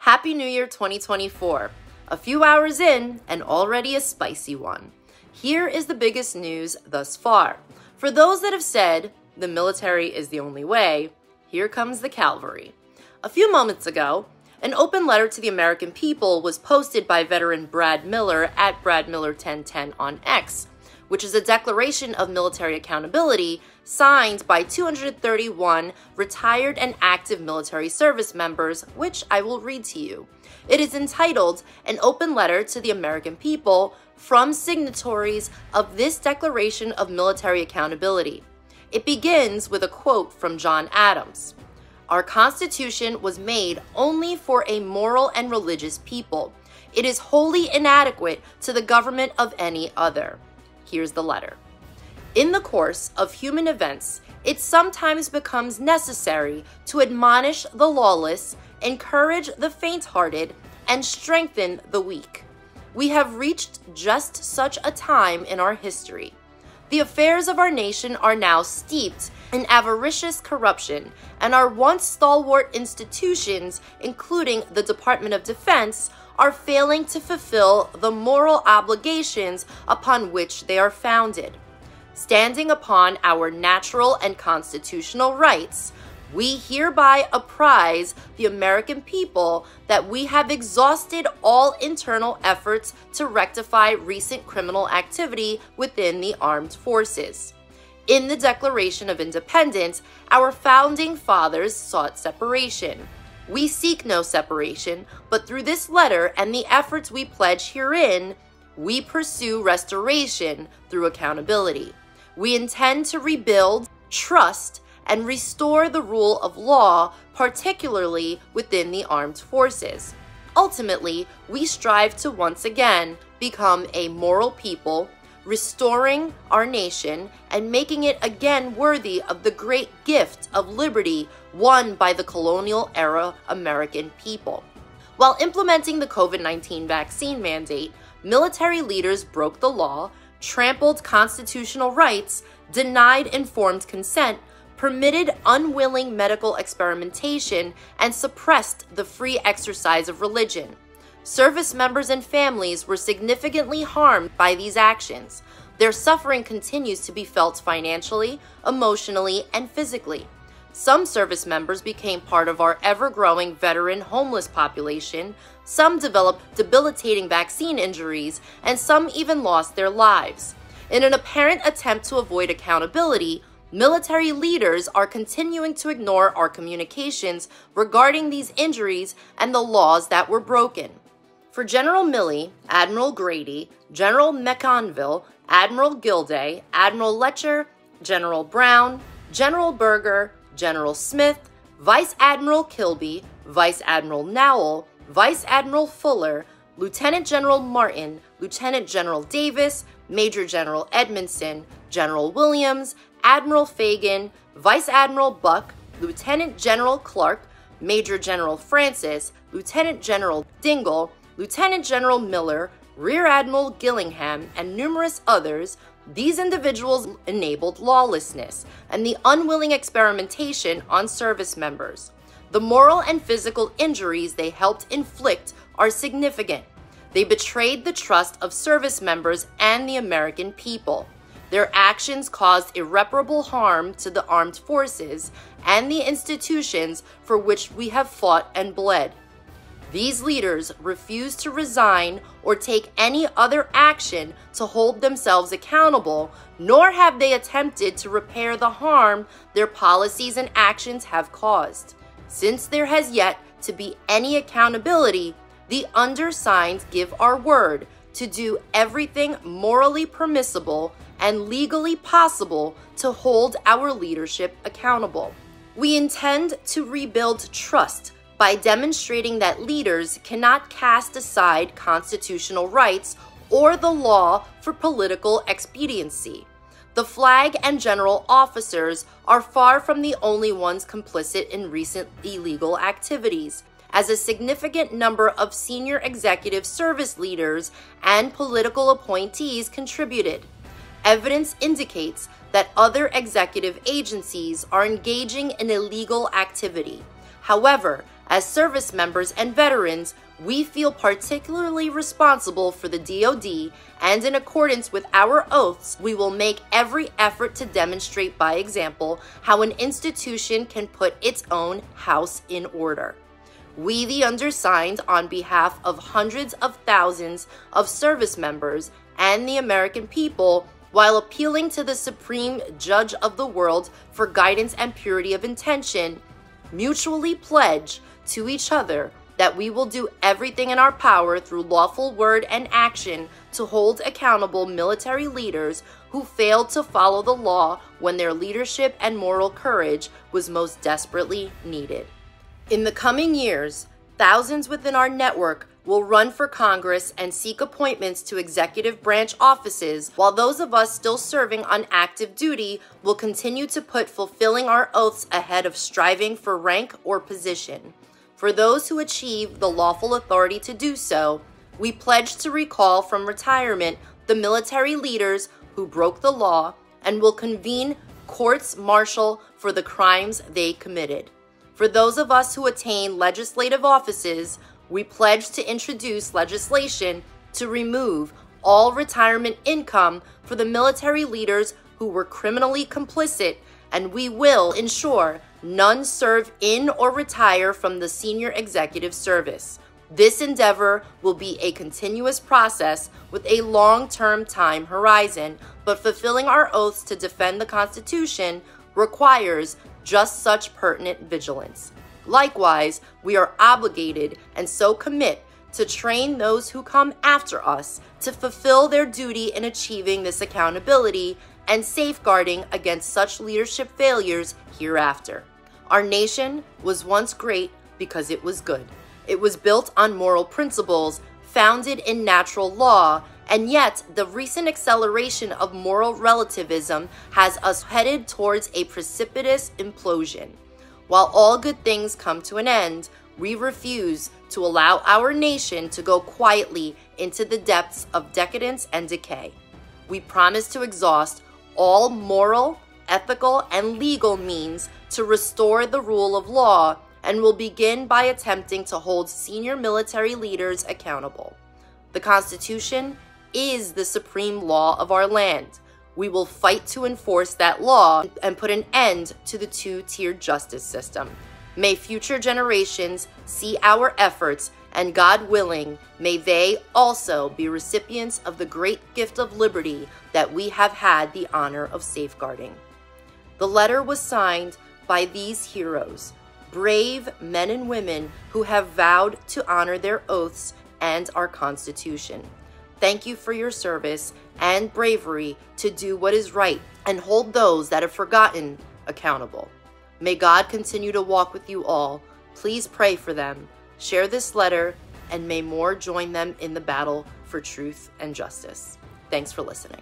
Happy New Year 2024. A few hours in and already a spicy one. Here is the biggest news thus far. For those that have said the military is the only way, here comes the cavalry. A few moments ago, an open letter to the American people was posted by veteran Brad Miller at BradMiller1010 on X, which is a declaration of military accountability signed by 231 retired and active military service members, which I will read to you. It is entitled An Open Letter to the American People from Signatories of this Declaration of Military Accountability. It begins with a quote from John Adams. Our Constitution was made only for a moral and religious people. It is wholly inadequate to the government of any other. Here's the letter. In the course of human events, it sometimes becomes necessary to admonish the lawless, encourage the faint-hearted, and strengthen the weak. We have reached just such a time in our history. The affairs of our nation are now steeped in avaricious corruption, and our once stalwart institutions, including the Department of Defense, are failing to fulfill the moral obligations upon which they are founded. Standing upon our natural and constitutional rights, we hereby apprise the American people that we have exhausted all internal efforts to rectify recent criminal activity within the armed forces. In the Declaration of Independence, our founding fathers sought separation. We seek no separation, but through this letter and the efforts we pledge herein, we pursue restoration through accountability. We intend to rebuild, trust, and restore the rule of law, particularly within the armed forces. Ultimately, we strive to once again become a moral people, restoring our nation and making it again worthy of the great gift of liberty won by the colonial-era American people. While implementing the COVID-19 vaccine mandate, military leaders broke the law, trampled constitutional rights, denied informed consent, permitted unwilling medical experimentation, and suppressed the free exercise of religion. Service members and families were significantly harmed by these actions. Their suffering continues to be felt financially, emotionally, and physically. Some service members became part of our ever-growing veteran homeless population, some developed debilitating vaccine injuries, and some even lost their lives. In an apparent attempt to avoid accountability, military leaders are continuing to ignore our communications regarding these injuries and the laws that were broken. For General Milley, Admiral Grady, General McConville, Admiral Gilday, Admiral Letcher, General Brown, General Berger, General Smith, Vice Admiral Kilby, Vice Admiral Nowell, Vice Admiral Fuller, Lieutenant General Martin, Lieutenant General Davis, Major General Edmondson, General Williams, Admiral Fagan, Vice Admiral Buck, Lieutenant General Clark, Major General Francis, Lieutenant General Dingle, Lieutenant General Miller, Rear Admiral Gillingham, and numerous others. These individuals enabled lawlessness and the unwilling experimentation on service members. The moral and physical injuries they helped inflict are significant. They betrayed the trust of service members and the American people. Their actions caused irreparable harm to the armed forces and the institutions for which we have fought and bled. These leaders refuse to resign or take any other action to hold themselves accountable, nor have they attempted to repair the harm their policies and actions have caused. Since there has yet to be any accountability, the undersigned give our word to do everything morally permissible and legally possible to hold our leadership accountable. We intend to rebuild trust by demonstrating that leaders cannot cast aside constitutional rights or the law for political expediency. The flag and general officers are far from the only ones complicit in recent illegal activities, as a significant number of senior executive service leaders and political appointees contributed. Evidence indicates that other executive agencies are engaging in illegal activity. However, As service members and veterans, we feel particularly responsible for the DoD, and in accordance with our oaths, we will make every effort to demonstrate by example how an institution can put its own house in order. We, the undersigned, on behalf of hundreds of thousands of service members and the American people, while appealing to the Supreme Judge of the world for guidance and purity of intention, mutually pledge to each other that we will do everything in our power through lawful word and action to hold accountable military leaders who failed to follow the law when their leadership and moral courage was most desperately needed. In the coming years, thousands within our network will run for Congress and seek appointments to executive branch offices, while those of us still serving on active duty will continue to put fulfilling our oaths ahead of striving for rank or position. For those who achieve the lawful authority to do so, we pledge to recall from retirement the military leaders who broke the law and will convene courts martial for the crimes they committed. For those of us who attain legislative offices, we pledge to introduce legislation to remove all retirement income for the military leaders who were criminally complicit, and we will ensure none serve in or retire from the senior executive service. This endeavor will be a continuous process with a long-term time horizon, but fulfilling our oaths to defend the Constitution requires just such pertinent vigilance. Likewise, we are obligated and so commit to train those who come after us to fulfill their duty in achieving this accountability and safeguarding against such leadership failures hereafter. Our nation was once great because it was good. It was built on moral principles, founded in natural law, and yet the recent acceleration of moral relativism has us headed towards a precipitous implosion. While all good things come to an end, we refuse to allow our nation to go quietly into the depths of decadence and decay. We promise to exhaust all moral, ethical, and legal means to restore the rule of law, and will begin by attempting to hold senior military leaders accountable. The Constitution is the supreme law of our land. We will fight to enforce that law and put an end to the two-tiered justice system. May future generations see our efforts, and God willing, may they also be recipients of the great gift of liberty that we have had the honor of safeguarding. The letter was signed by these heroes, brave men and women who have vowed to honor their oaths and our Constitution. Thank you for your service and bravery to do what is right and hold those that have forgotten accountable. May God continue to walk with you all. Please pray for them. Share this letter, and may more join them in the battle for truth and justice. Thanks for listening.